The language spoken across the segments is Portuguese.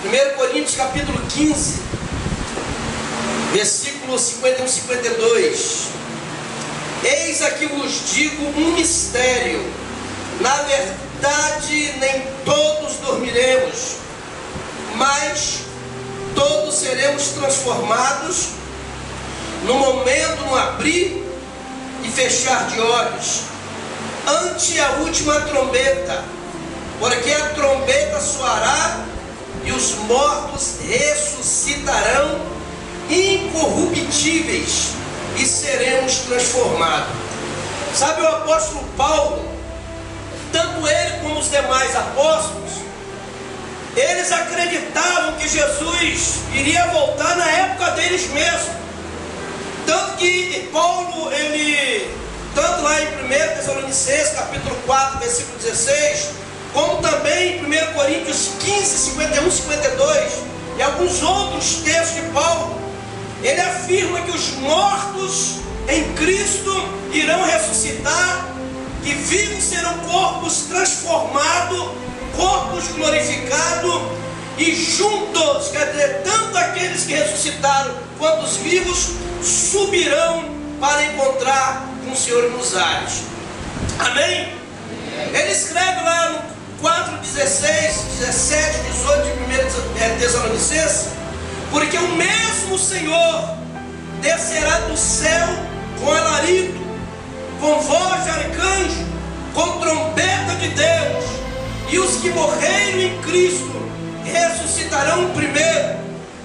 1 Coríntios capítulo 15, versículo 51 e 52. Eis aqui vos digo um mistério: na verdade nem todos dormiremos, mas todos seremos transformados no momento, no abrir e fechar de olhos, ante a última trombeta, porque a trombeta soará e os mortos ressuscitarão incorruptíveis e seremos transformados. Sabe, o apóstolo Paulo, tanto ele como os demais apóstolos, eles acreditavam que Jesus iria voltar na época deles mesmos. Tanto que Paulo, tanto lá em 1 Tessalonicenses capítulo 4, versículo 16, como também em 1 Coríntios 15, 51 e 52, e alguns outros textos de Paulo, ele afirma que os mortos em Cristo irão ressuscitar, que vivos serão corpos transformados, corpos glorificados, e juntos, quer dizer, tanto aqueles que ressuscitaram quanto os vivos subirão para encontrar com o Senhor nos ares. Amém? Ele escreve lá no 4, 16, 17, 18 de 1 Tessalonicenses: porque o mesmo Senhor descerá do céu com alarido, com voz de arcanjo, com trombeta de Deus, e os que morreram em Cristo ressuscitarão primeiro.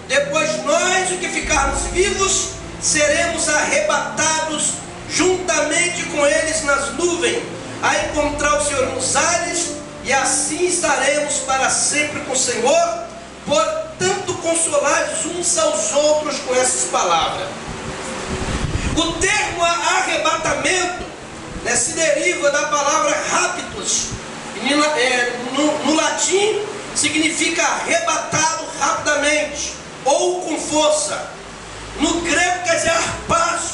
Depois nós, os que ficarmos vivos, seremos arrebatados juntamente com eles nas nuvens, a encontrar o Senhor nos ares, e assim estaremos para sempre com o Senhor. Portanto, consolai-vos uns aos outros com essas palavras. O termo arrebatamento, se deriva da palavra raptus. No latim significa arrebatado rapidamente ou com força. No grego quer dizer arpazo,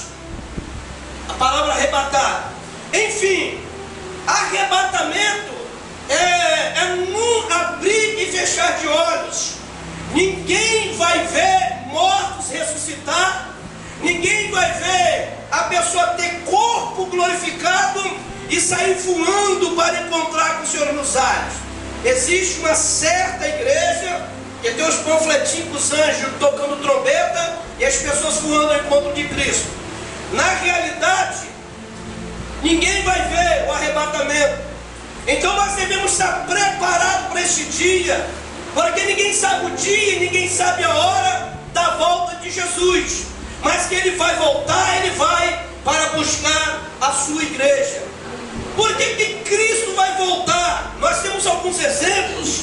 a palavra arrebatar. Enfim, arrebatamento é num abrir e fechar de olhos. Ninguém vai ver mortos ressuscitar, ninguém vai ver a pessoa ter corpo glorificado e sair voando para encontrar com o Senhor nos ares. Existe uma certa igreja que tem os panfletinhos dos anjos tocando trombeta e as pessoas voando ao encontro de Cristo. Na realidade, ninguém vai ver o arrebatamento. Então nós devemos estar preparados para este dia, porque ninguém sabe o dia e ninguém sabe a hora da volta de Jesus, mas que Ele vai voltar, Ele vai para buscar a sua igreja. Por que Cristo vai voltar? Nós temos alguns exemplos.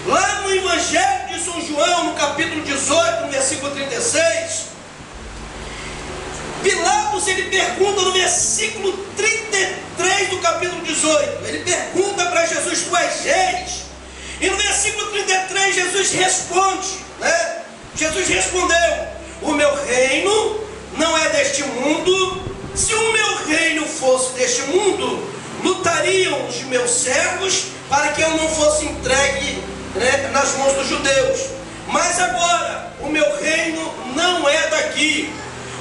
Lá no Evangelho de São João, no capítulo 18, no versículo 36, Pilatos, ele pergunta no versículo 33 do capítulo 18, ele pergunta para Jesus: tu és reis? E no versículo 33 Jesus responde, Jesus respondeu: o meu reino não é deste mundo. Se o meu reino fosse deste mundo, lutariam os meus servos para que eu não fosse entregue nas mãos dos judeus. Mas agora o meu reino não é daqui.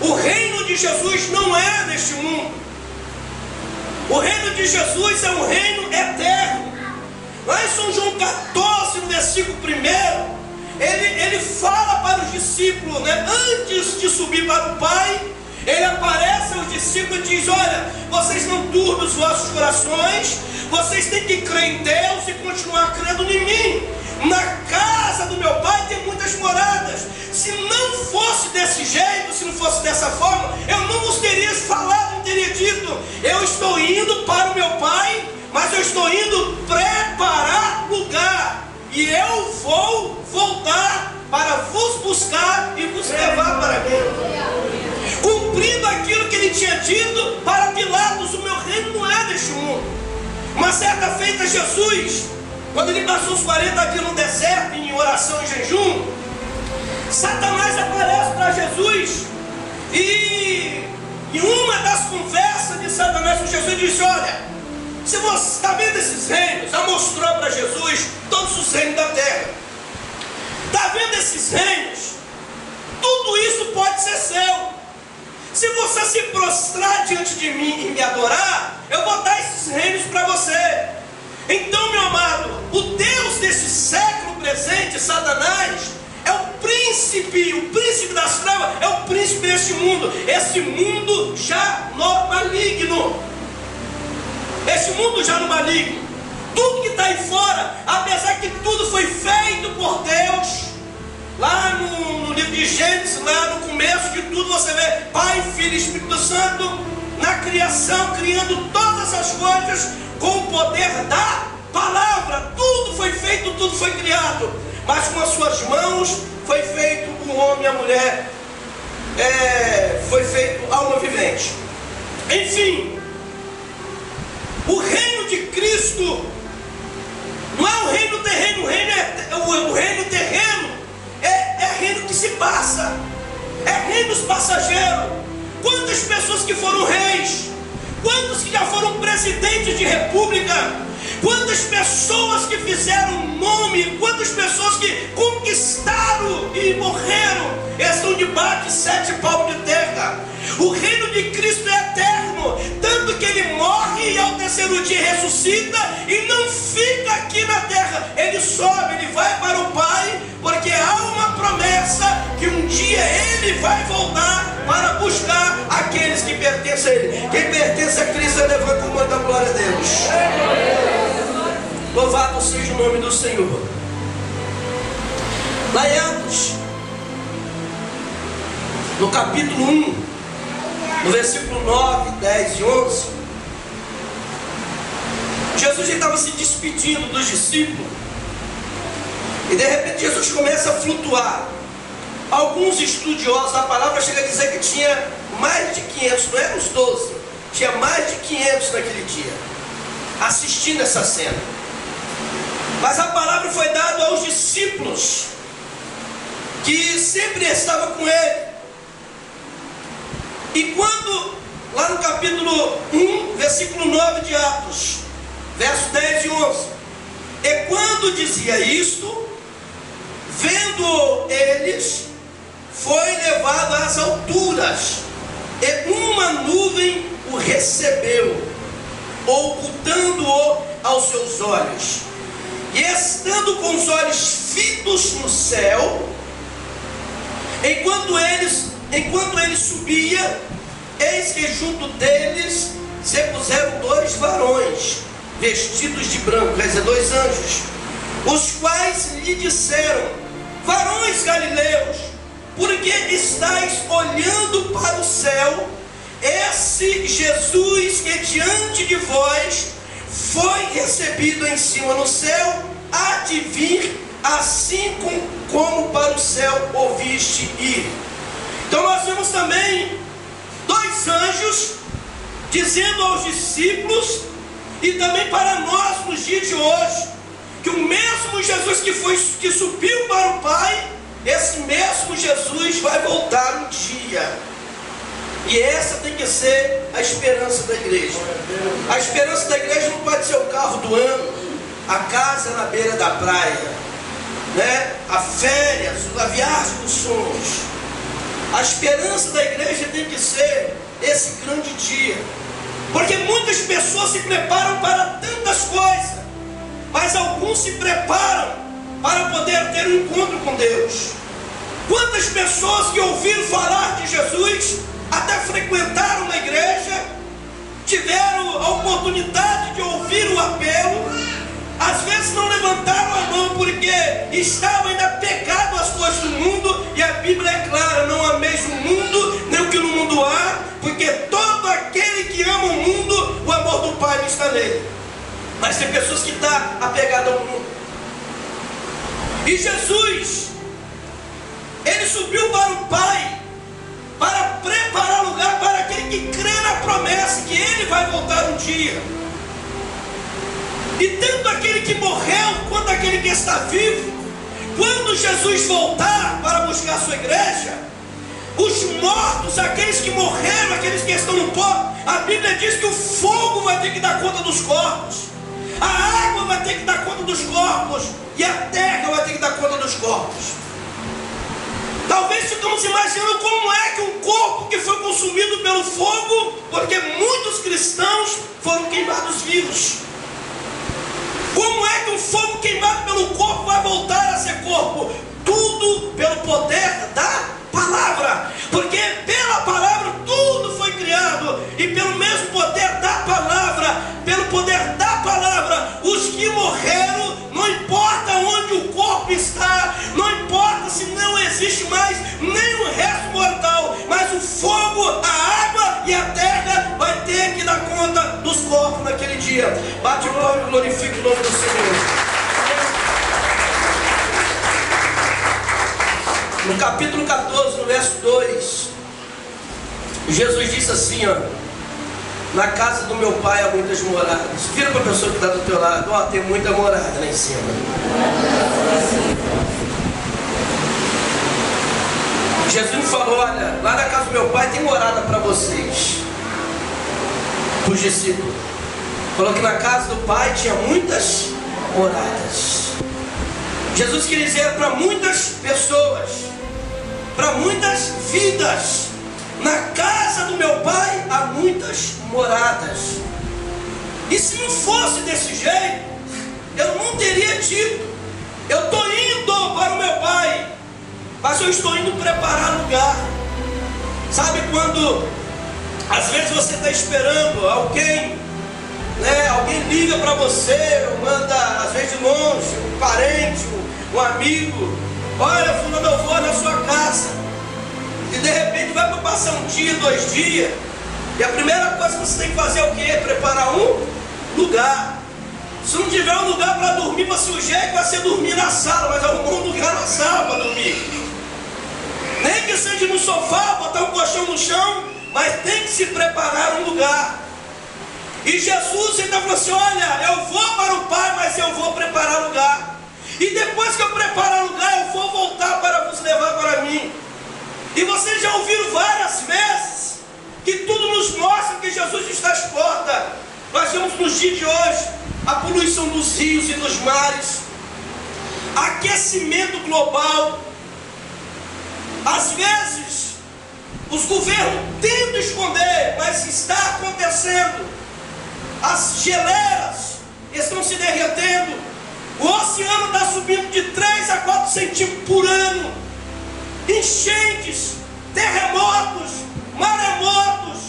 O reino de Jesus não é deste mundo. O reino de Jesus é um reino eterno. Lá em São João 14, no versículo 1, ele fala para os discípulos, antes de subir para o Pai, ele aparece aos discípulos e diz: olha, vocês não turbem os vossos corações, vocês têm que crer em Deus e continuar crendo em mim. Na casa do meu Pai tem muitas moradas. Se não fosse desse jeito, se não fosse dessa forma, eu não vos teria falado, não teria dito: eu estou indo para o meu Pai, mas eu estou indo preparar lugar, e eu vou voltar para vos buscar e vos levar para mim. Cumprindo aquilo que ele tinha dito para Pilatos: o meu reino não é deste mundo. Uma certa feita, Jesus, quando ele passou os 40 dias no deserto, em oração e jejum, Satanás aparece para Jesus, e em uma das conversas de Satanás com Jesus, disse: olha, se você está vendo esses reinos, já mostrou para Jesus todos os reinos da terra. Está esses reinos, tudo isso pode ser seu. Se você se prostrar diante de mim e me adorar, eu vou dar esses reinos para você. Então, meu amado, o Deus desse século presente, Satanás, é o príncipe das trevas, é o príncipe deste mundo. Esse mundo já no maligno. Esse mundo já no maligno. Tudo que está aí fora, apesar que tudo foi feito por Deus, lá no livro de Gênesis, lá no começo de tudo, você vê Pai, Filho e Espírito Santo na criação, criando todas as coisas com o poder da palavra. Tudo foi feito, tudo foi criado, mas com as suas mãos foi feito o homem e a mulher, foi feito alma vivente. Enfim, o reino de Cristo não é o reino terreno. O reino terreno é reino que se passa, é reinos passageiros. Quantas pessoas que foram reis, quantos que já foram presidentes de república, quantas pessoas que fizeram nome, quantas pessoas que conquistaram e morreram, estão debaixo de 7 palmos de terra. O reino de Cristo é eterno, tanto que ele morre e ao terceiro dia ressuscita e não fica aqui na terra, ele sobe, ele vai para o Pai, porque há uma promessa que um dia ele vai voltar para buscar aqueles que pertencem a ele. Quem pertence a Cristo, levanta a mão e dá glória a Deus. Louvado seja o nome do Senhor. Lá em Atos, no capítulo 1, no versículo 9, 10 e 11, Jesus estava se despedindo dos discípulos, e de repente Jesus começa a flutuar. Alguns estudiosos da palavra chegam a dizer que tinha mais de 500, não eram os 12, tinha mais de 500 naquele dia, assistindo essa cena. Mas a palavra foi dada aos discípulos, que sempre estavam com ele. E quando, lá no capítulo 1, versículo 9 de Atos, verso 10 e 11, e quando dizia isto, vendo eles, foi levado às alturas, e uma nuvem o recebeu, ocultando-o aos seus olhos. E estando com os olhos fitos no céu, enquanto ele subia, eis que junto deles se puseram 2 varões, vestidos de branco, quer dizer, 2 anjos, os quais lhe disseram: varões galileus, por que estáis olhando para o céu? Esse Jesus que diante de vós foi recebido em cima no céu, há de vir assim como para o céu ouviste ir. Então nós vemos também 2 anjos dizendo aos discípulos e também para nós nos dias de hoje, que o mesmo Jesus que subiu para o Pai, esse mesmo Jesus vai voltar um dia. E essa tem que ser a esperança da igreja. A esperança da igreja não pode ser o carro do ano, a casa na beira da praia, né? A férias, a viagem dos sonhos. A esperança da igreja tem que ser esse grande dia, porque muitas pessoas se preparam para tantas coisas, mas alguns se preparam para poder ter um encontro com Deus. Quantas pessoas que ouviram falar de Jesus, até frequentaram uma igreja, tiveram a oportunidade de ouvir o apelo, às vezes não levantaram a mão porque estavam ainda pegados às coisas do mundo, e a Bíblia é clara: não ameis o mundo, nem o que no mundo há, porque todo aquele que ama o mundo, o amor do Pai não está nele. Mas tem pessoas que estão apegadas ao mundo. E Jesus, ele subiu para o Pai, para preparar lugar para aquele que crê na promessa que ele vai voltar um dia. E tanto aquele que morreu quanto aquele que está vivo, quando Jesus voltar para buscar a sua igreja, os mortos, aqueles que morreram, aqueles que estão no pó, a Bíblia diz que o fogo vai ter que dar conta dos corpos, a água vai ter que dar conta dos corpos, e a terra vai ter que dar conta dos corpos. talvez ficamos imaginando como é que um corpo que foi consumido pelo fogo, porque muitos cristãos foram queimados vivos. Como é que um fogo queimado pelo corpo vai voltar a ser corpo? Tudo pelo poder da palavra. Porque pela palavra tudo foi criado. E pelo mesmo poder da palavra, pelo poder da palavra, os que morreram, não importa onde o corpo está, não importa se não existe mais nenhum resto mortal, mas o fogo, a água e a terra vai ter que dar conta dos corpos naquele dia. Bate o pau e glorifique o nome do Senhor. No capítulo 14, no verso 2, Jesus disse assim, ó: na casa do meu pai há muitas moradas. Vira para a pessoa que está do teu lado: ó, tem muita morada lá em cima. Jesus me falou: olha, lá na casa do meu pai tem morada para vocês, para os discípulos. Falou que na casa do pai tinha muitas moradas. Jesus queria dizer para muitas pessoas, para muitas vidas: na casa do meu pai há muitas moradas. E se não fosse desse jeito, eu não teria dito: eu estou indo para o meu pai, mas eu estou indo preparar lugar. Sabe quando às vezes você está esperando alguém, né? Alguém liga para você, ou manda, às vezes de longe, um parente, um amigo: olha, fulano, eu vou na sua casa. E de repente vai para passar um dia, 2 dias, e a primeira coisa que você tem que fazer é o quê? Preparar um lugar. Se não tiver um lugar para dormir, você, o jeito vai ser dormir na sala, mas arrumou um lugar na sala para dormir. Nem que seja no sofá, botar um colchão no chão, mas tem que se preparar um lugar. E Jesus ainda falou assim: olha, eu vou para o Pai, mas eu vou preparar lugar. E depois que eu preparar lugar, eu vou voltar para vos levar para mim. E vocês já ouviram várias vezes que tudo nos mostra que Jesus está às portas. Nós vemos nos dias de hoje a poluição dos rios e dos mares, aquecimento global. Às vezes os governos tentam esconder, mas está acontecendo. As geleiras estão se derretendo. O oceano está subindo de 3 a 4 centímetros por ano. Enchentes, terremotos, maremotos,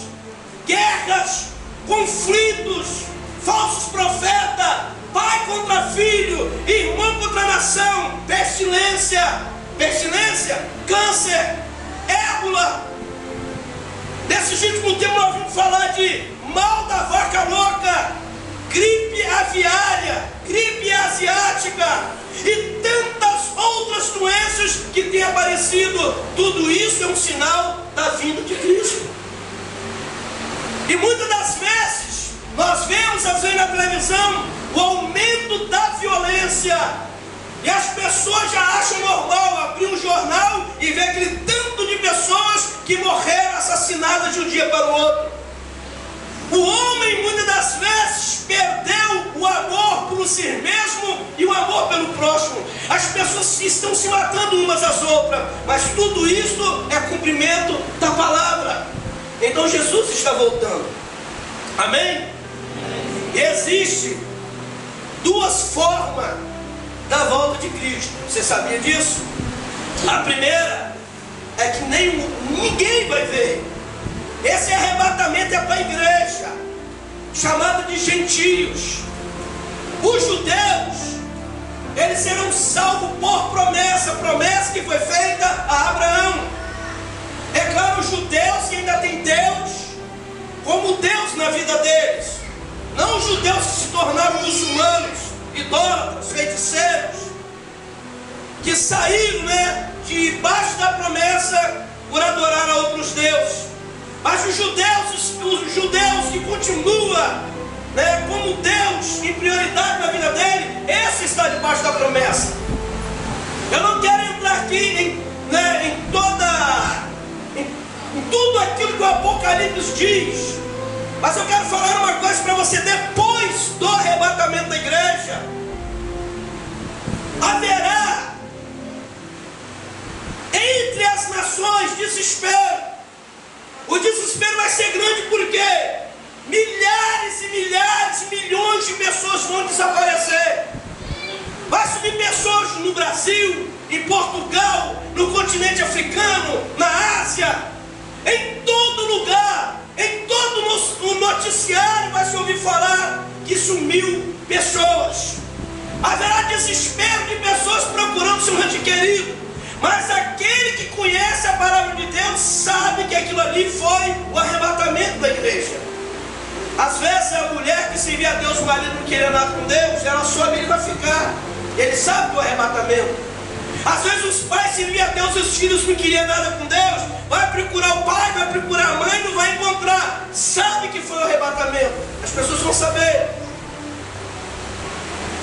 guerras, conflitos, falsos profetas, pai contra filho, irmão contra nação, pestilência, câncer, ébola. Nesses últimos tempos nós ouvimos falar de mal da vaca louca, gripe aviária, gripe asiática e tantas outras doenças que têm aparecido. Tudo isso é um sinal da vinda de Cristo. E muitas das vezes nós vemos, às vezes na televisão, o aumento da violência, e as pessoas já acham normal abrir um jornal e ver aquele tanto de pessoas que morreram assassinadas de um dia para o outro. O homem muitas das vezes perdeu o amor por si mesmo e o amor pelo próximo. As pessoas estão se matando umas às outras, mas tudo isso é cumprimento da palavra. Então Jesus está voltando. Amém? E existe 2 formas da volta de Cristo. Você sabia disso? A primeira é que ninguém vai ver. Esse arrebatamento é para a igreja, chamada de gentios. Os judeus, eles serão salvos por promessa que foi feita a Abraão. É claro, os judeus que ainda têm Deus como Deus na vida deles, não os judeus que se tornaram muçulmanos, idólatras, feiticeiros, que saíram, debaixo da promessa por adorar a outros deuses. Mas os judeus que continuam, como Deus em prioridade na vida dele, esse está debaixo da promessa. Eu não quero entrar aqui em tudo aquilo que o Apocalipse diz, mas eu quero falar uma coisa para você. Depois do arrebatamento da igreja, haverá entre as das nações, desespero. O desespero vai ser grande porque milhares e milhares, milhões de pessoas vão desaparecer. Vai subir pessoas no Brasil, em Portugal, no continente africano, na Ásia, em todo lugar, em todo o noticiário vai se ouvir falar que sumiu pessoas. Haverá desespero de pessoas procurando seu ente querido, mas aquele que conhece a palavra de Deus sabe que aquilo ali foi o arrebatamento da igreja. Às vezes a mulher que servia a Deus, o marido não queria nada com Deus, ela soube, ele vai ficar. Ele sabe do arrebatamento. Às vezes os pais serviam a Deus, os filhos não queriam nada com Deus, vai procurar o pai, vai procurar a mãe, não vai encontrar. Sabe que foi o arrebatamento. As pessoas vão saber.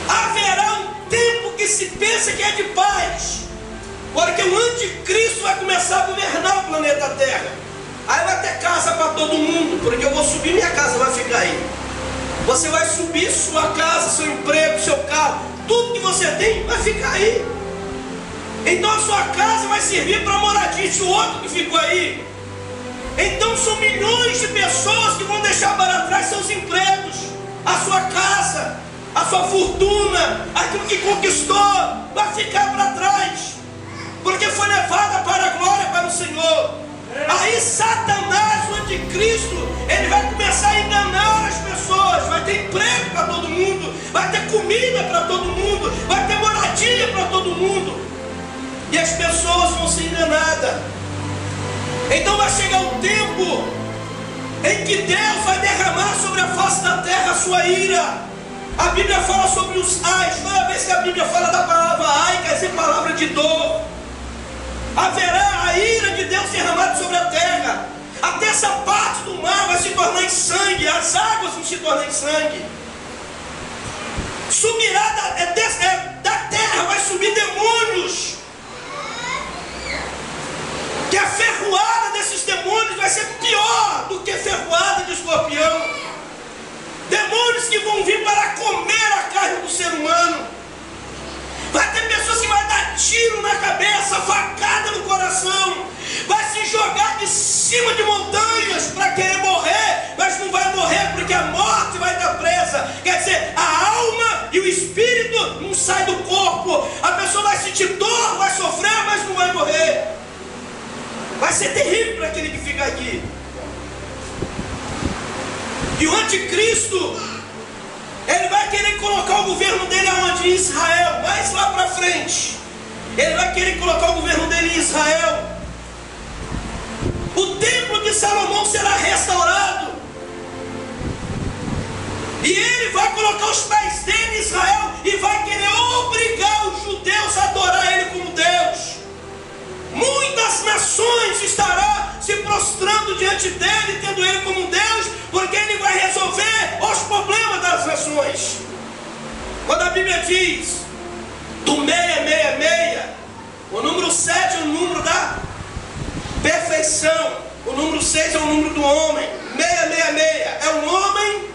Haverá um tempo que se pensa que é de paz, porque o anticristo vai começar a governar o planeta Terra. Aí vai ter casa para todo mundo, porque eu vou subir, minha casa vai ficar aí. Você vai subir sua casa, seu emprego, seu carro, tudo que você tem vai ficar aí. Então a sua casa vai servir para moradia de outro que ficou aí. Então são milhões de pessoas que vão deixar para trás seus empregos, a sua casa, a sua fortuna, aquilo que conquistou, vai ficar para trás, porque foi levada para a glória, para o Senhor. Aí Satanás, o anticristo, ele vai começar a enganar as pessoas. Vai ter emprego para todo mundo, vai ter comida para todo mundo, vai ter moradia para todo mundo, e as pessoas vão ser enganadas. Então vai chegar um tempo em que Deus vai derramar sobre a face da terra a sua ira. A Bíblia fala sobre os ais. Toda vez que a Bíblia fala da palavra ai, quer dizer palavra de dor. Haverá a ira de Deus derramada sobre a terra. Até essa parte do mar vai se tornar em sangue. As águas vão se tornar em sangue. Subirá da terra, vai subir demônios. Que a ferroada desses demônios vai ser pior do que ferroada de escorpião. Demônios que vão vir para comer a carne do ser humano. Vai ter pessoas que vão dar tiro na cabeça, facada no coração, vai se jogar de cima de montanhas para querer morrer, mas não vai morrer porque a morte vai estar presa. Quer dizer, a alma e o espírito não saem do corpo. A pessoa vai sentir dor, vai sofrer, mas não vai morrer. Vai ser terrível para aquele que fica aqui. E o anticristo, ele vai querer colocar o governo dele aonde? Em Israel, mais lá para frente. Ele vai querer colocar o governo dele em Israel. O templo de Salomão será restaurado. E ele vai colocar os pés dele em Israel e vai querer obrigar os judeus a adorar ele como Deus. Muitas nações estarão se prostrando diante dele, tendo ele como Deus, porque ele vai resolver os problemas das nações. Quando a Bíblia diz do 666, o número 7 é o número da perfeição, o número 6 é o número do homem. 666 é um homem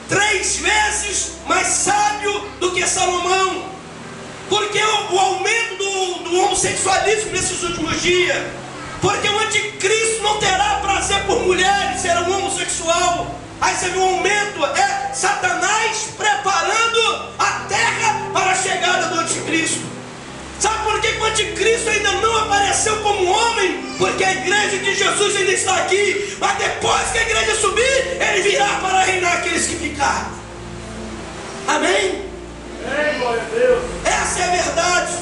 3 vezes mais sábio do que Salomão. Porque o aumento do homossexualismo nesses últimos dias, porque o anticristo não terá prazer por mulheres, será um homossexual. Aí você viu o aumento, é Satanás preparando a terra para a chegada do anticristo. Sabe por que o anticristo ainda não apareceu como homem? Porque a igreja de Jesus ainda está aqui, mas depois que a igreja subir, ele virá para reinar aqueles que ficaram. Amém? Glória a Deus. Essa é a verdade.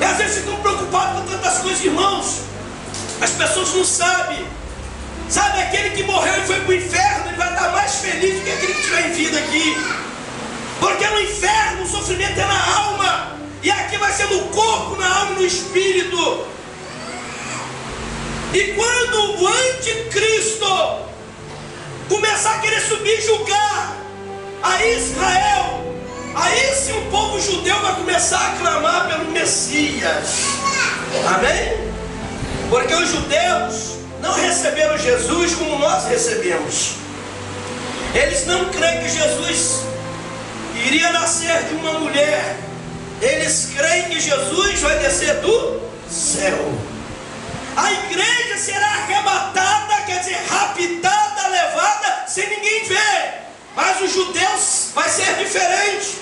E às vezes ficam preocupados com tantas coisas, irmãos. As pessoas não sabem. Sabe, aquele que morreu e foi para o inferno, ele vai estar mais feliz do que aquele que estiver em vida aqui. Porque no inferno o sofrimento é na alma, e aqui vai ser no corpo, na alma e no espírito. E quando o anticristo começar a querer subir e julgar a Israel, aí sim o povo judeu vai começar a clamar pelo Messias. Amém? Porque os judeus não receberam Jesus como nós recebemos. Eles não creem que Jesus iria nascer de uma mulher. Eles creem que Jesus vai descer do céu. Mas os judeus vai ser diferente.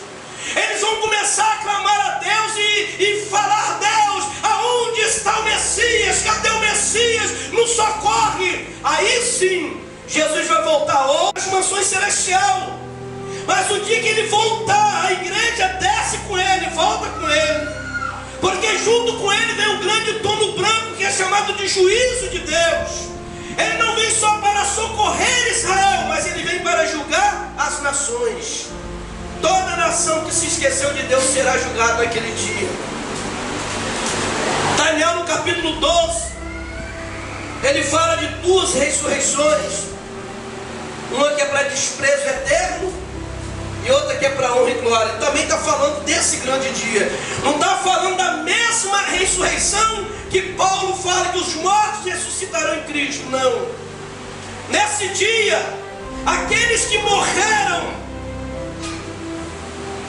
Eles vão começar a clamar a Deus e falar: Deus, aonde está o Messias? Cadê o Messias? Nos socorre. Aí sim, Jesus vai voltar às mansões celestiais. Mas o dia que ele voltar, a igreja desce com ele, volta com ele. Porque junto com ele vem um grande trono branco que é chamado de juízo de Deus. Ele não vem só para socorrer Israel, mas ele vem para julgar as nações. Toda nação que se esqueceu de Deus será julgada naquele dia. Daniel, no capítulo 12, ele fala de duas ressurreições. Uma que é para desprezo eterno e outra que é para honra e glória. Ele também está falando desse grande dia. Não está falando da mesma ressurreição que Paulo fala que os mortos ressuscitarão em Cristo. Não. Nesse dia, aqueles que morreram,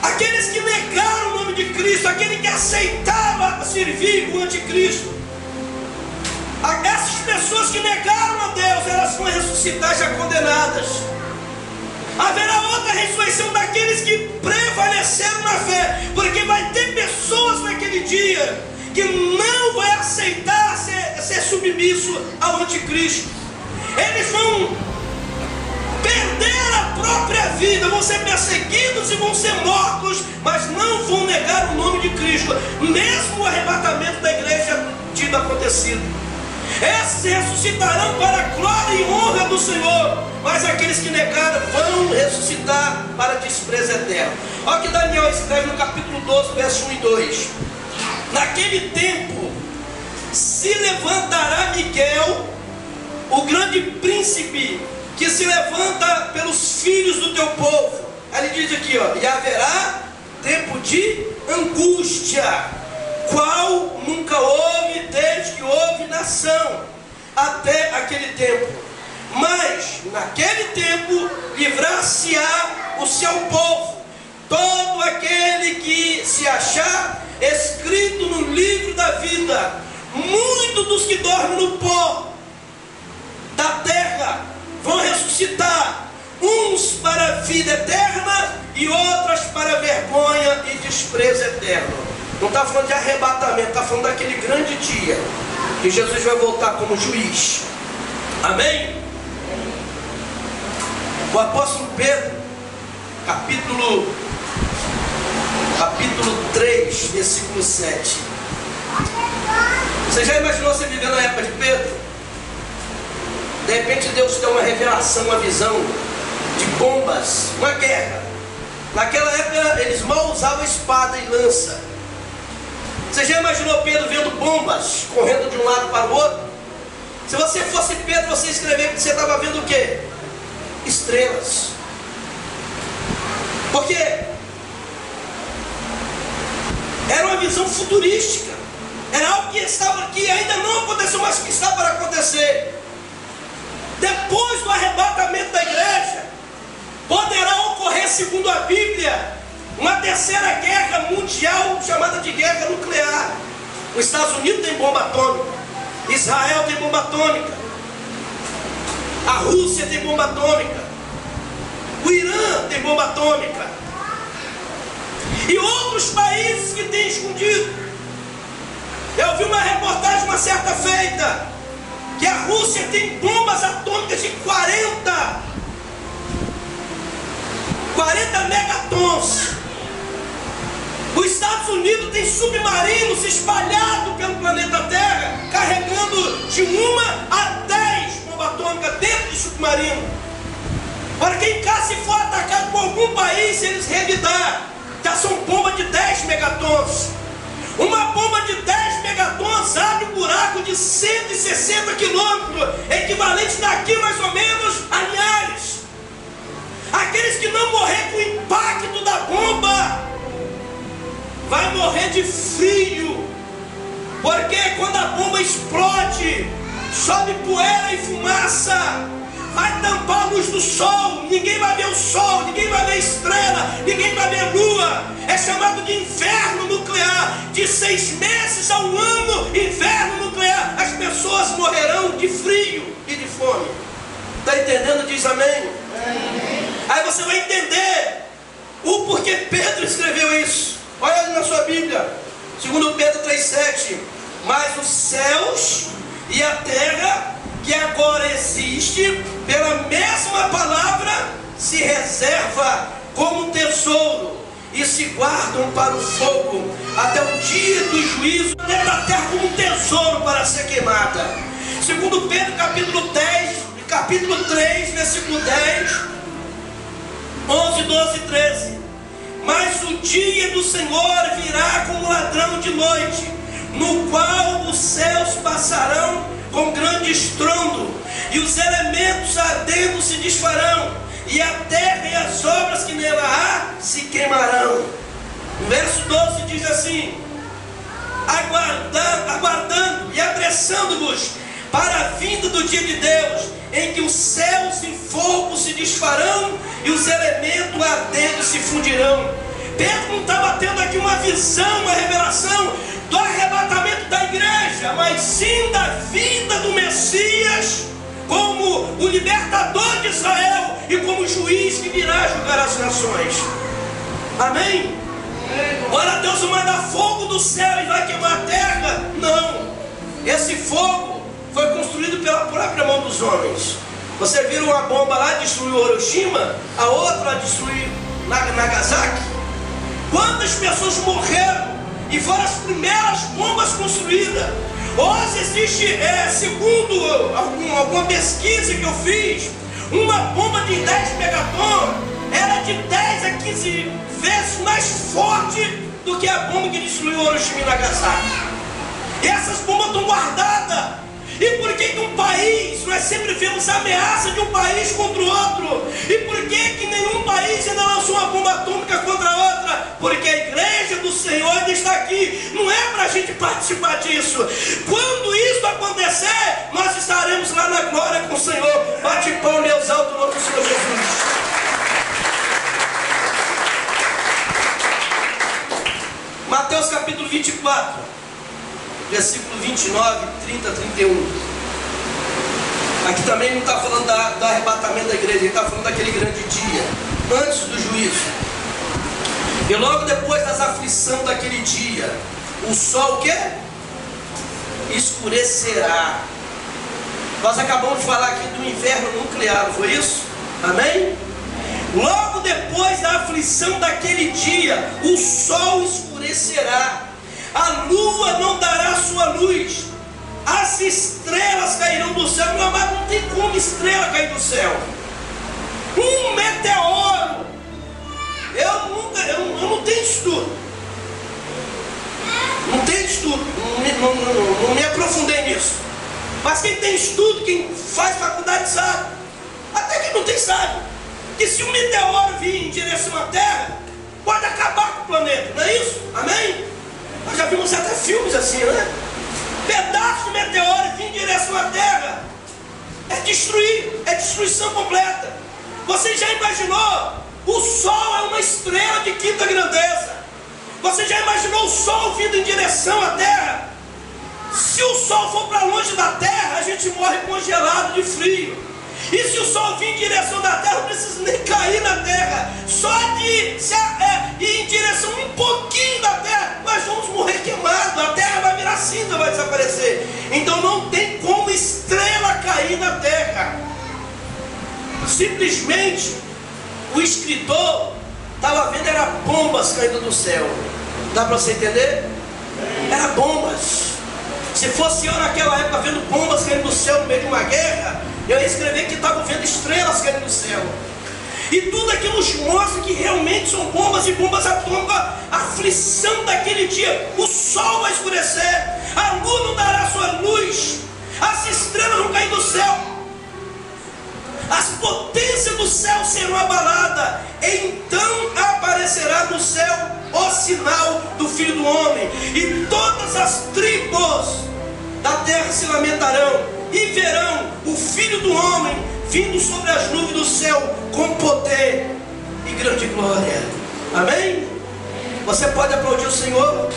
aqueles que negaram o nome de Cristo, aqueles que aceitaram servir o anticristo, essas pessoas que negaram a Deus, elas vão ressuscitar já condenadas. Haverá outra ressurreição daqueles que prevaleceram na fé, porque vai ter pessoas naquele dia que não vai aceitar ser submisso ao anticristo. Eles vão perder a própria vida, vão ser perseguidos e vão ser mortos, mas não vão negar o nome de Cristo, mesmo o arrebatamento da igreja tido acontecido. Esses ressuscitarão para a glória e honra do Senhor, mas aqueles que negaram vão ressuscitar para desprezo eterno. Olha o que Daniel escreve no capítulo 12, verso 1 e 2. Naquele tempo se levantará Miguel, o grande príncipe, que se levanta pelos filhos do teu povo. Aí ele diz aqui, ó, e haverá tempo de angústia, qual nunca houve desde que houve nação, até aquele tempo. Mas naquele tempo livrar-se-á o seu povo, todo aquele que se achar escrito no livro da vida. Muitos dos que dormem no pó da terra vão ressuscitar, uns para a vida eterna e outros para a vergonha e desprezo eterno. Não está falando de arrebatamento, está falando daquele grande dia que Jesus vai voltar como juiz. Amém? O apóstolo Pedro, capítulo 3, versículo 7. Você já imaginou você vivendo na época de Pedro? De repente Deus tem uma revelação, uma visão de bombas, uma guerra. Naquela época eles mal usavam espada e lança. Você já imaginou Pedro vendo bombas correndo de um lado para o outro? Se você fosse Pedro, você escrever que você estava vendo o quê? Estrelas. Porque era uma visão futurística. Era algo que estava aqui, ainda não aconteceu, mas que está para acontecer. Depois do arrebatamento da igreja, poderá ocorrer, segundo a Bíblia, uma terceira guerra mundial, chamada de guerra nuclear. Os Estados Unidos tem bomba atômica, Israel tem bomba atômica, a Rússia tem bomba atômica, o Irã tem bomba atômica, e outros países que têm escondido. Eu vi uma reportagem uma certa feita, que a Rússia tem bombas atômicas de 40 megatons. Os Estados Unidos tem submarinos espalhados pelo planeta Terra, carregando de 1 a 10 bombas atômicas dentro de submarino. Para quem cá se for atacado por algum país, eles revidar, já são bombas de 10 megatons. Uma bomba de 10 megatons abre um buraco de 160 quilômetros, equivalente daqui mais ou menos a Linhares. Aqueles que não morrer com o impacto da bomba vai morrer de frio, porque quando a bomba explode, sobe poeira e fumaça, vai tampar a luz do sol, ninguém vai ver o sol, ninguém vai ver estrela, ninguém vai ver lua. É chamado de inverno nuclear. De 6 meses a 1 ano, inverno nuclear. As pessoas morrerão de frio e de fome. Está entendendo? Diz amém. Aí você vai entender o porquê Pedro escreveu isso. Olha ali na sua Bíblia, 2 Pedro 3,7. Mas os céus e a terra, que agora existe, pela mesma palavra, se reserva como tesouro e se guardam para o fogo, até o dia do juízo, dentro da terra como um tesouro para ser queimada. 2 Pedro capítulo 3, versículo 10, 11, 12 e 13. Mas o dia do Senhor virá como ladrão de noite, no qual os céus passarão com grande estrondo, e os elementos ardendo se desfarão, e a terra e as obras que nela há se queimarão. O verso 12 diz assim: aguardando e apressando-vos para a vinda do dia de Deus, em que os céus em fogo se desfarão e os elementos ardendo se fundirão. Pedro não estava tendo aqui uma visão, uma revelação do arrebatamento da igreja, mas sim da vinda do Messias como o libertador de Israel e como juiz que virá julgar as nações. Amém? Ora, Deus não manda fogo do céu e vai queimar a terra. Não. Esse fogo foi construído pela própria mão dos homens. Você viu uma bomba lá destruiu Hiroshima, a outra destruiu Nagasaki? Quantas pessoas morreram e foram as primeiras bombas construídas? Hoje existe, segundo alguma pesquisa que eu fiz, uma bomba de 10 megaton era de 10 a 15 vezes mais forte do que a bomba que destruiu Hiroshima e Nagasaki. E essas bombas estão guardadas. E por que um país, nós sempre vemos ameaça de um país contra o outro? E por que nenhum país ainda lançou uma bomba atômica contra a outra? Porque a igreja do Senhor ainda está aqui. Não é para a gente participar disso. Quando isso acontecer, nós estaremos lá na glória com o Senhor. Bate palma e exalta o nome do Senhor Jesus. Mateus capítulo 24. Versículo 29, 30, 31. Aqui também não está falando do arrebatamento da igreja, ele está falando daquele grande dia, antes do juízo. E logo depois das aflições daquele dia, o sol o quê? Escurecerá. Nós acabamos de falar aqui do inverno nuclear, não foi isso? Amém? Logo depois da aflição daquele dia, o sol escurecerá. A lua não dará sua luz, as estrelas cairão do céu. Meu amado, não tem como estrela cair do céu. Um meteoro. Eu não tenho estudo. Não me aprofundei nisso. Mas quem tem estudo, quem faz faculdade sabe. Até quem não tem sabe. Que se um meteoro vir em direção à Terra, pode acabar com o planeta, não é isso? Amém? Nós já vimos até filmes assim, né? Pedaço de meteoro vir em direção à Terra. É destruir, é destruição completa. Você já imaginou? O Sol é uma estrela de quinta grandeza. Você já imaginou o Sol vindo em direção à Terra? Se o Sol for para longe da Terra, a gente morre congelado de frio. E se o Sol vir em direção da Terra, não precisa nem cair na Terra. Só de ir em direção um pouquinho da Terra, nós vamos morrer queimados. A Terra vai virar cinza, vai desaparecer. Então não tem como estrela cair na Terra. Simplesmente o escritor estava vendo, era bombas caindo do céu. Dá para você entender? Era bombas. Se fosse eu naquela época vendo bombas caindo do céu no meio de uma guerra, eu ia escrever que estava vendo estrelas caindo do céu. E tudo aquilo nos mostra que realmente são bombas e bombas atômicas. A aflição daquele dia. O sol vai escurecer, a lua não dará sua luz, as estrelas vão cair do céu, as potências do céu serão abaladas. Então aparecerá no céu o sinal do Filho do Homem, e todas as tribos da terra se lamentarão e verão o Filho do Homem vindo sobre as nuvens do céu com poder e grande glória. Amém? Você pode aplaudir o Senhor?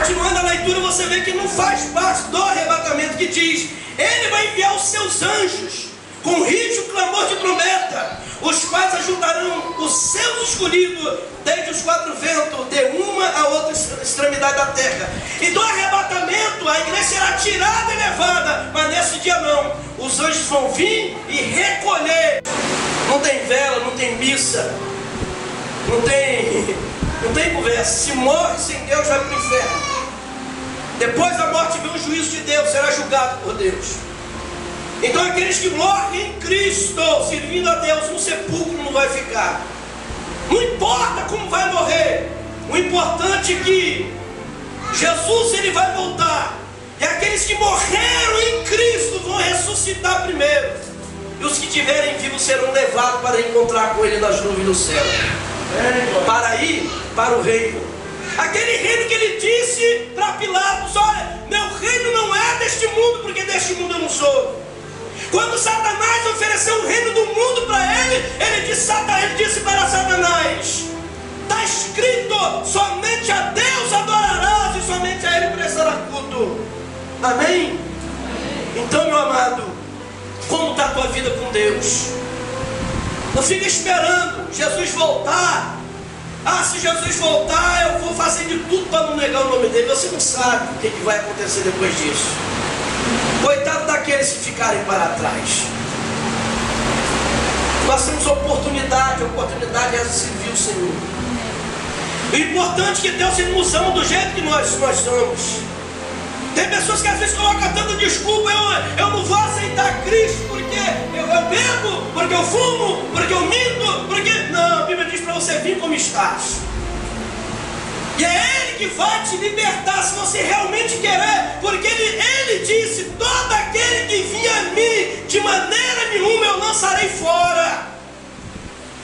Continuando a leitura, você vê que não faz parte do arrebatamento, que diz: Ele vai enviar os seus anjos com rígido clamor de trombeta, os quais ajudarão os seus escolhidos desde os quatro ventos, de uma a outra extremidade da terra. E do arrebatamento a igreja será tirada e levada, mas nesse dia não. Os anjos vão vir e recolher. Não tem vela, não tem missa, não tem conversa. Se morre sem Deus, vai para o inferno. Depois da morte vem o juízo de Deus, será julgado por Deus. Então aqueles que morrem em Cristo, servindo a Deus, no sepulcro não vai ficar. Não importa como vai morrer, o importante é que Jesus, ele vai voltar. E aqueles que morreram em Cristo vão ressuscitar primeiro. E os que estiverem vivos serão levados para encontrar com Ele nas nuvens do céu, para ir para o reino. Aquele reino que Ele disse para Pilatos: olha, meu reino não é deste mundo, porque deste mundo eu não sou. Quando Satanás ofereceu o reino do mundo para ele disse para Satanás: está escrito, somente a Deus adorarás e somente a Ele prestará culto. Amém? Então, meu amado, como está a tua vida com Deus? Não fica esperando Jesus voltar. Ah, se Jesus voltar, eu vou fazer de tudo para não negar o nome dele. Você não sabe o que vai acontecer depois disso. Coitado daqueles que ficarem para trás. Nós temos oportunidade é servir o Senhor. O importante é que Deus nos ama do jeito que nós somos. Tem pessoas que às vezes colocam tanta desculpa: eu não vou aceitar Cristo porque eu bebo, porque eu fumo, porque eu minto, porque... Não, a Bíblia diz para você vir como estás. E é Ele que vai te libertar, se você realmente querer. Porque Ele disse: todo aquele que vinha a mim, de maneira nenhuma eu lançarei fora.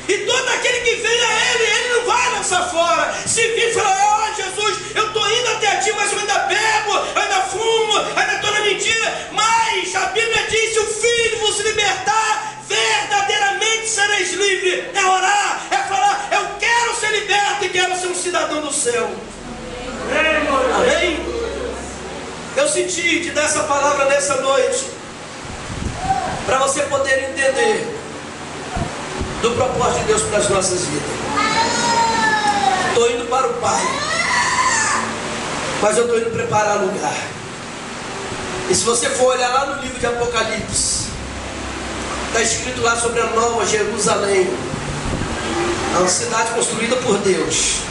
E todo aquele que vem a Ele não vai lançar fora. Se vir e falar: ó Jesus, eu estou indo até ti, mas eu ainda bebo, eu ainda fumo, ainda estou na mentira. Mas a Bíblia diz: se o Filho vos libertar, verdadeiramente sereis livres. É orar, é falar: eu quero ser liberto e quero ser um cidadão do céu. Amém? Eu senti de dar essa palavra nessa noite, para você poder entender do propósito de Deus para as nossas vidas. Estou indo para o Pai, mas eu estou indo preparar lugar. E se você for olhar lá no livro de Apocalipse, está escrito lá sobre a Nova Jerusalém, uma cidade construída por Deus.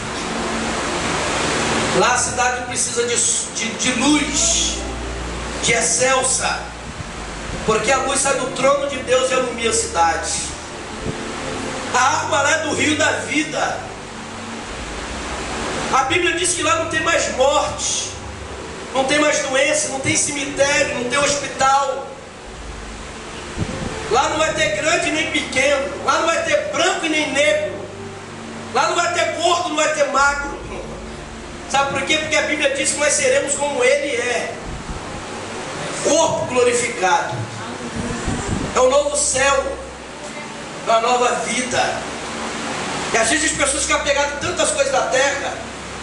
Lá a cidade precisa de luz, de excelsa, porque a luz sai do trono de Deus e ilumina a cidade. A água lá é do rio da vida. A Bíblia diz que lá não tem mais morte, não tem mais doença, não tem cemitério, não tem hospital. Lá não vai ter grande nem pequeno, lá não vai ter branco e nem negro, lá não vai ter gordo, não vai ter magro. Sabe por quê? Porque a Bíblia diz que nós seremos como Ele é, corpo glorificado. É um novo céu, é uma nova vida. E às vezes as pessoas ficam pegadas em tantas coisas da terra,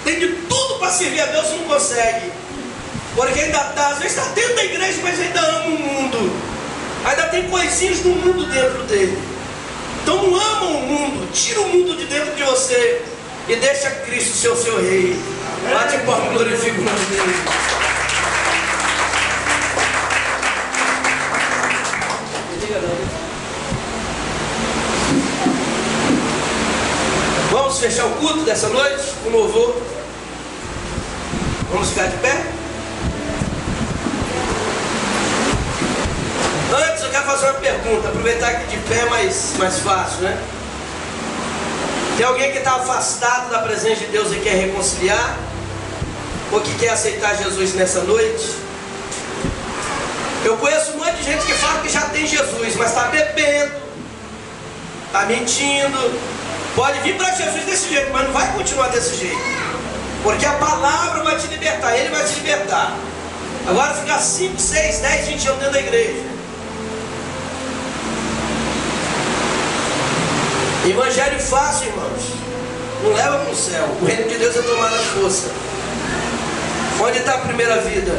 tem de tudo para servir a Deus e não consegue, porque ainda está, às vezes está dentro da igreja, mas ainda ama o mundo, ainda tem coisinhas do mundo dentro dele. Então não ama o mundo, tira o mundo de dentro de você e deixa Cristo ser o seu rei. Bate a porta e glorifica o nome dele. Vamos fechar o culto dessa noite com louvor. Vamos ficar de pé? Antes eu quero fazer uma pergunta, aproveitar que de pé é mais fácil, né? Tem alguém que está afastado da presença de Deus e quer reconciliar? Ou que quer aceitar Jesus nessa noite? Eu conheço um monte de gente que fala que já tem Jesus, mas está bebendo, está mentindo. Pode vir para Jesus desse jeito, mas não vai continuar desse jeito, porque a palavra vai te libertar, Ele vai te libertar. Agora ficar 5, 6, 10, 20 anos dentro da igreja. Evangelho fácil, irmãos, não leva para o céu. O reino de Deus é tomar na força. Onde está a primeira vida?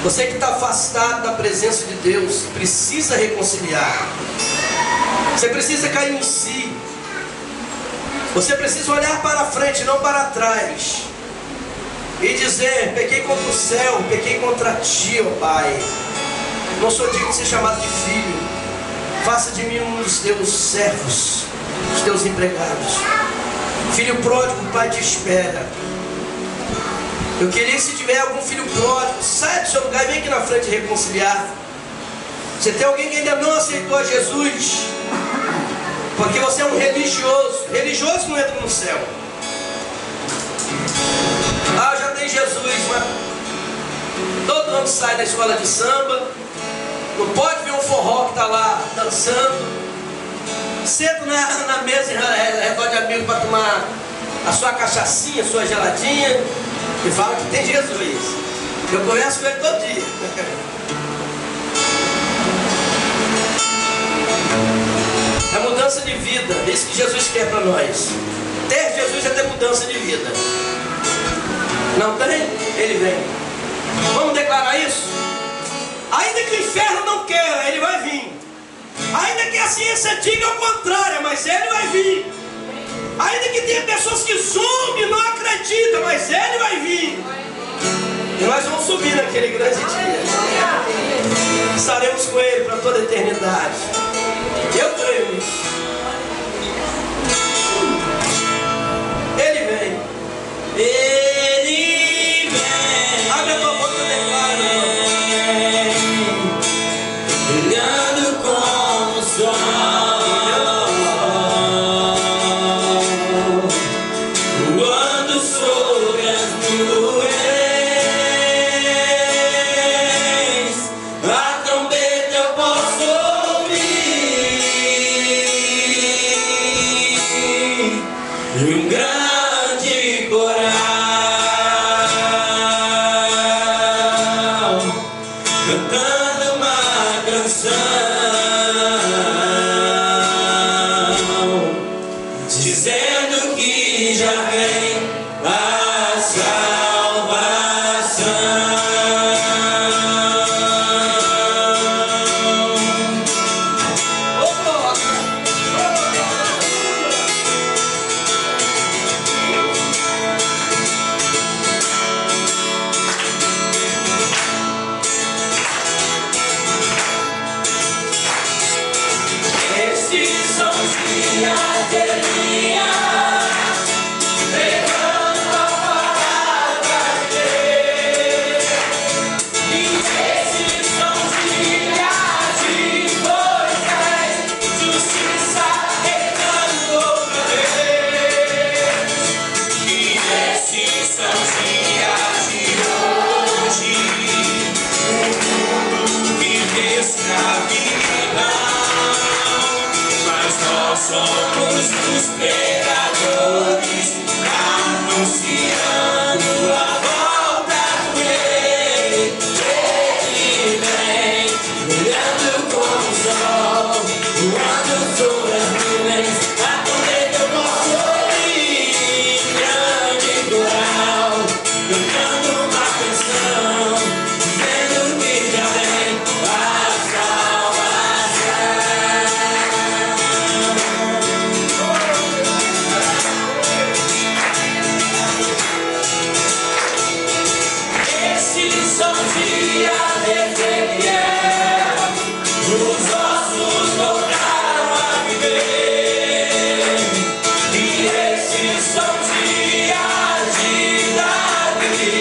Você que está afastado da presença de Deus, precisa reconciliar. Você precisa cair em si. Você precisa olhar para frente, não para trás. E dizer: pequei contra o céu, pequei contra ti, ó Pai. Não sou digno de ser chamado de filho. Faça de mim um dos teus servos, dos teus empregados. Filho pródigo, o Pai te espera. Eu queria que, se tiver algum filho pródigo, sai do seu lugar e vem aqui na frente reconciliar. Você tem alguém que ainda não aceitou a Jesus, porque você é um religioso. Religioso não entra no céu. Ah, eu já tenho Jesus, mas todo mundo sai da escola de samba, não pode ver um forró que está lá dançando. Senta na mesa em redor de amigos para tomar a sua cachaçinha, a sua geladinha, e fala que tem Jesus. Eu converso com ele todo dia. É mudança de vida, é isso que Jesus quer para nós. Ter Jesus é ter mudança de vida. Não tem? Ele vem. Vamos declarar isso? Ainda que o inferno não queira, ele vai vir. Ainda que a ciência diga o contrário, mas ele vai vir. Ainda que tenha pessoas que zombem e não acreditam, mas ele vai vir. E nós vamos subir naquele grande dia. Estaremos com ele para toda a eternidade. Eu creio nisso. Ele vem. Ele vem. Abre a tua boca e declara, brilhando como o sol, voando sobre as nuvens, a trombeta eu posso ouvir, e um grande coral cantando uma canção, dizendo que já vem a salvação. Esses são os dias de Elias, pregando a palavra de Deus. E esses são os dias de Moisés, justiça reinando outra vez. E esses são os dias de hoje, o mundo vive escravidão. Nós somos os pregadores, anunciando a volta do Rei. Ele vem, brilhando como o sol, voando sobre as nuvens, a trombeta eu posso ouvir, grande coral, cantando uma canção, dizendo que já vem a salvação. Esses são os dias de Ezequiel, os ossos voltaram a viver. E esses são os dias de Davi,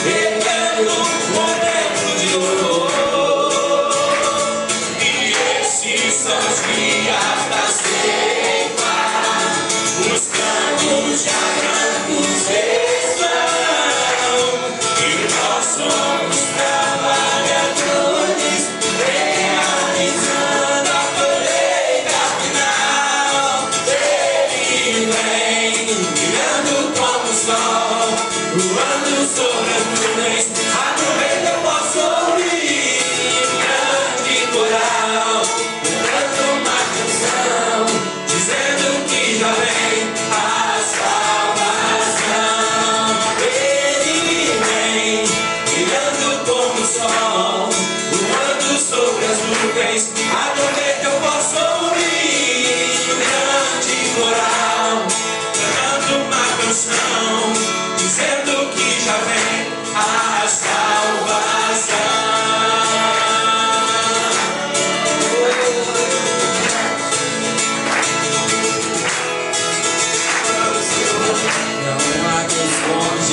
erguendo o templo de ouro. E esses são os dias da ceifa, os campos já brancos estão. E nós somos trabalhadores, realizando a colheita final. Ele vem,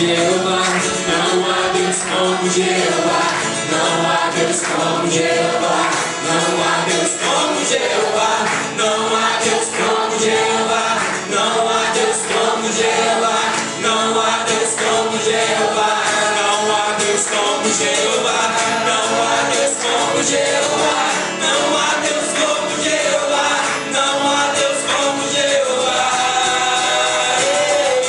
Jeová, não há Deus como Jeová, não há Deus como Jeová, não há Deus como Jeová, não há Deus como Jeová, não há Deus como Jeová, não há Deus como Jeová, não há Deus como Jeová, não há Deus como Jeová, não há Deus como Jeová, não há Deus como Jeová.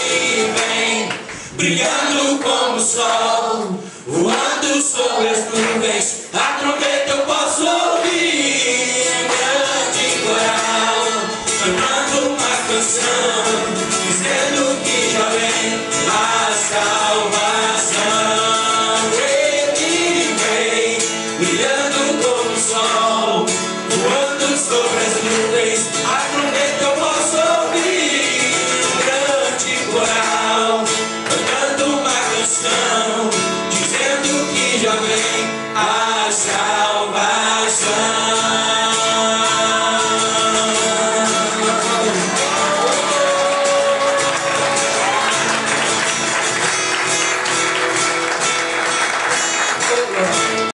Ele vem brilhando como o sol, voando sobre as nuvens, a trombeta eu posso ouvir, em grande coral, cantando uma canção.